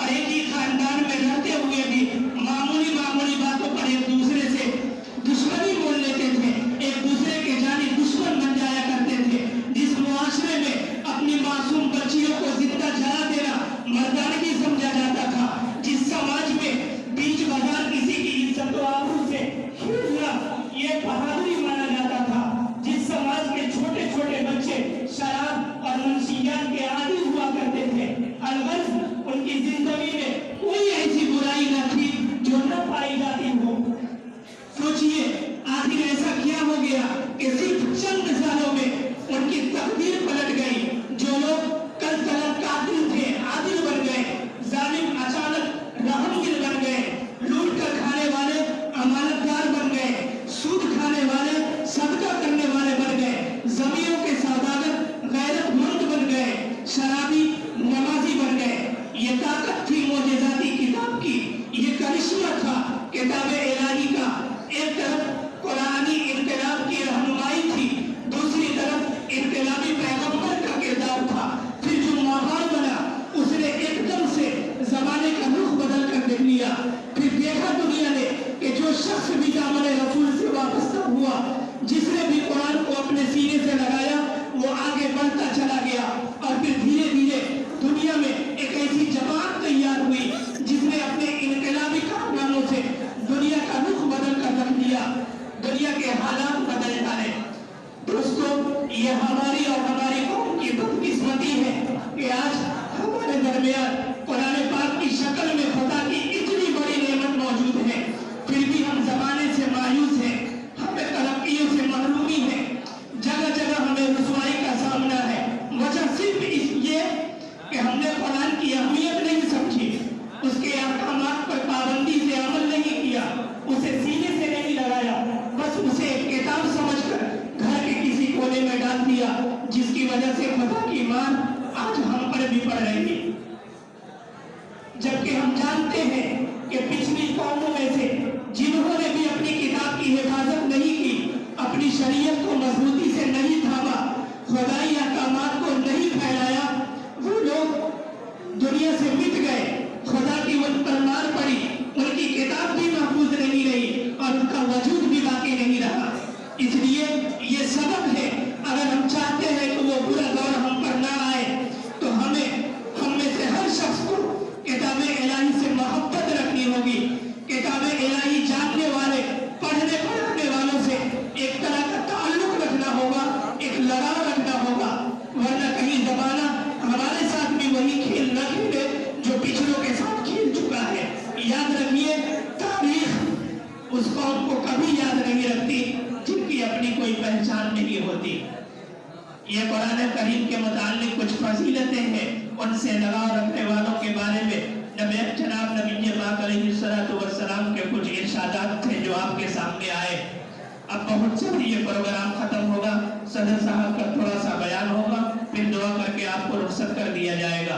और एक ही खानदान में रहते हुए भी मामूली मामूली बातों पर एक दूसरे से दुश्मनी बोल लेते थे, एक दूसरे के जानी दुश्मन बन जाया करते थे। जिस मुआशरे में अपनी मासूम बच्चियों को जिंदा जला देना मर्दानगी समझा जाता था, जिस समाज में बीच बाजार किसी की इज्जत और आबरू से खेलना ये बहादुरी माना जाता था, जिस समाज के छोटे छोटे बच्चे शराब और मुंशियात के आदी हुआ करते थे, अलबत्त उनकी जिंदगी में कोई ऐसी बुराई न थी जो न पाई जाती हो। सोचिए आखिर ऐसा क्या हो गया कि सिर्फ चंद सालों में उनकी तकदीर पलट गई। जो लोग कल तलक कातिल थे आदिल बन गए, जालिम अचानक रहमदिल बन गए, लूट कर खाने वाले अमानतदार बन गए, सूद खाने वाले सदका करने वाले बन गए, जमीनों के सौदागर गैरतमंद बन गए, शराबी नमाजी बन गए। ये ताकत थी मोजेज़ाती किताब की, ये करिश्मा था किताब इलाही का। एक तरफ कुरानी इनकलाब की रहनुमाई थी, दूसरी तरफ इनकलाबी पैगंबर का किरदार था। फिर जो माहौल बना उसने एकदम से जमाने का रुख बदल कर देख लिया। फिर देखा दुनिया ने कि जो शख्स भी दामन रसूल से वाबस्ता हुआ, जिसने भी कुरान को अपने सीने से लगाया, वो आगे बढ़ता चला गया। और फिर धीरे धीरे दुनिया में एक ऐसी जमात तैयार हुई जिसने अपने इनकलाबी कारनामों से दुनिया का रुख बदल कर रख दिया, दुनिया के हालात बदल डाले। दोस्तों, ये हमारी और हमारी कौम की बदकिस्मती है कि आज हमारे दरमियान कुरान पाक की शक्ल में खुदा की इतनी बड़ी नेमत मौजूद है, फिर भी हम जमाने से मायूस हैं, हमें तरक्कियों से महरूमी है, जगह जगह हमें रुसवाई का सामना है। वजह सिर्फ ये कि हमने कुरान की अहमियत नहीं समझी, उसके अहकामात पर पाबंदी से अमल नहीं किया, उसे सीने से नहीं लगाया, बस उसे एक किताब समझकर घर के किसी कोने में डाल दिया, जिसकी वजह से खुदा की मार आज हम पर भी पड़ रही है। जबकि हम जानते हैं कि पिछली कौमों में से जिन्होंने भी अपनी किताब की हिफाजत नहीं की, अपनी शरीयत को मजबूती से नहीं थामा, खुदाई अहकामात को नहीं फैलाया, वो लोग दुनिया से मिट गए। खुदा की उन पर मार पड़ी, उनकी किताब भी महफूज नहीं रही और उनका वजूद भी बाकी नहीं रहा। इसलिए ये सबक है, अगर हम चाहते हैं कि वो बुरा दौर हम पर ना आए, तो हम में से हर शख्स को किताब इलाही से मोहब्बत रखनी होगी। किताब इलाही जानने वाले, पढ़ने पढ़ाने वालों से एक तरह का ताल्लुक रखना होगा, एक लगाव रखना होगा, वरना कहीं जमाना हमारे साथ भी वही खेल न खेले जो पिछलों के साथ खेल चुका है। याद रखिए, तारीख उस कौम को कभी याद नहीं रखती जिनकी अपनी कोई पहचान नहीं होती। ये कुरान करीम के मुताल्लिक कुछ फजीलतें हैं, उनसे लगाव रखने वालों के बारे में जनाब नबी पाक अलैहिस्सलातु वस्सलाम के कुछ इरशादात थे जो आपके सामने आए। अब बहुत जल्दी ये प्रोग्राम खत्म होगा, सदर साहब का थोड़ा सा बयान होगा, फिर दुआ करके आपको रुखसत कर दिया जाएगा।